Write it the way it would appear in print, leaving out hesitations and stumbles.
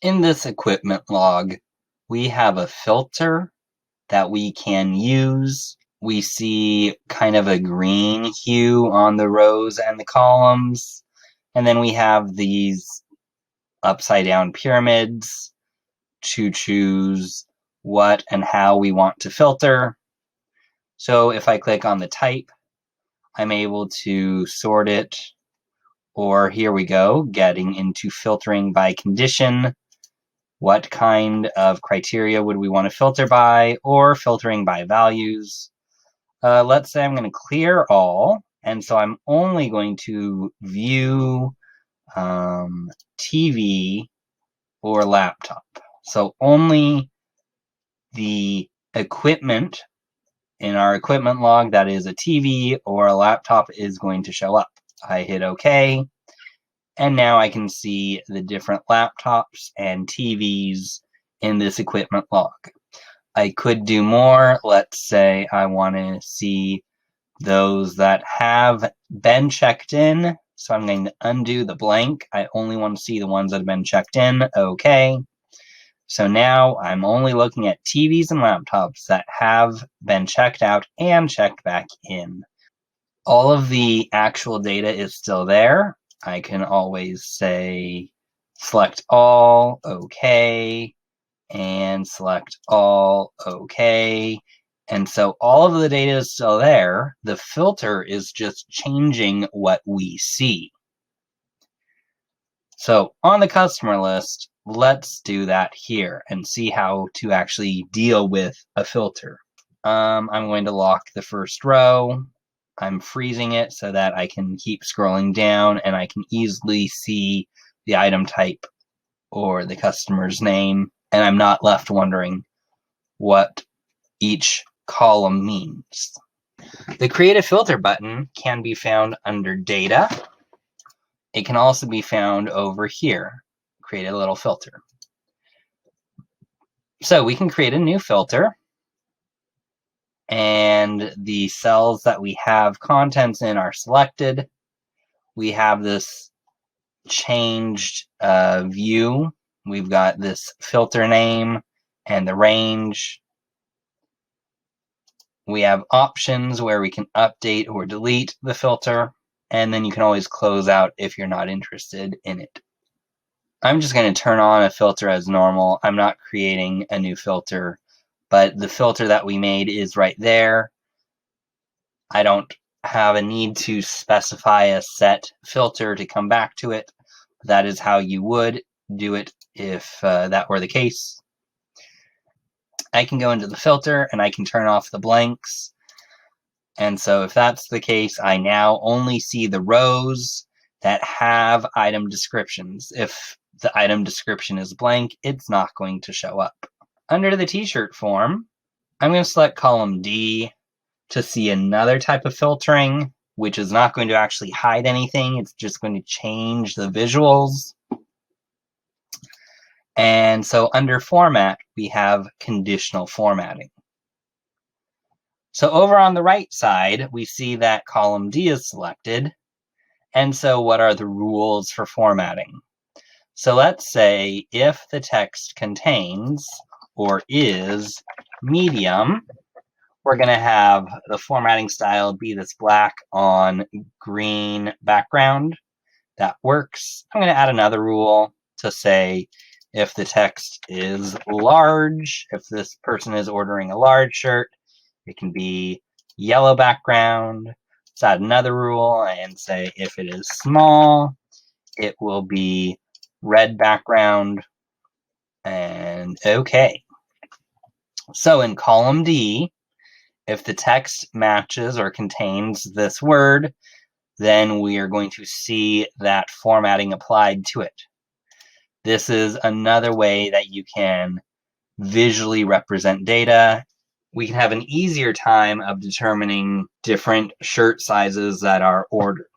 In this equipment log, we have a filter that we can use. We see kind of a green hue on the rows and the columns. And then we have these upside down pyramids to choose what and how we want to filter. So if I click on the type, I'm able to sort it, or here we go, getting into filtering by condition. What kind of criteria would we want to filter by, or filtering by values? Let's say I'm going to clear all, and so I'm only going to view TV or laptop. So only the equipment in our equipment log that is a TV or a laptop is going to show up. I hit OK, and now I can see the different laptops and TVs in this equipment log. I could do more. Let's say I want to see those that have been checked in. So I'm going to undo the blank. I only want to see the ones that have been checked in. Okay. So now I'm only looking at TVs and laptops that have been checked out and checked back in. All of the actual data is still there. I can always say select all, okay, and select all, okay. And so all of the data is still there. The filter is just changing what we see. So on the customer list, let's do that here and see how to actually deal with a filter. I'm going to lock the first row. I'm freezing it so that I can keep scrolling down and I can easily see the item type or the customer's name, and I'm not left wondering what each column means. The Create a Filter button can be found under Data. It can also be found over here, create a little filter. So we can create a new filter, and the cells that we have contents in are selected. We have this changed view. We've got this filter name and the range. We have options where we can update or delete the filter, and then you can always close out if you're not interested in it. I'm just going to turn on a filter as normal. I'm not creating a new filter, but the filter that we made is right there. I don't have a need to specify a set filter to come back to it. That is how you would do it if that were the case. I can go into the filter and I can turn off the blanks. And so if that's the case, I now only see the rows that have item descriptions. If the item description is blank, it's not going to show up. Under the t-shirt form, I'm going to select column D to see another type of filtering, which is not going to actually hide anything. It's just going to change the visuals. And so under format, we have conditional formatting. So over on the right side, we see that column D is selected. And so what are the rules for formatting? So let's say if the text contains or is medium, we're going to have the formatting style be this black on green background. That works. I'm going to add another rule to say if the text is large, if this person is ordering a large shirt, it can be yellow background. Let's add another rule and say if it is small, it will be red background. And okay. So in column D, if the text matches or contains this word, then we are going to see that formatting applied to it. This is another way that you can visually represent data. We can have an easier time of determining different shirt sizes that are ordered.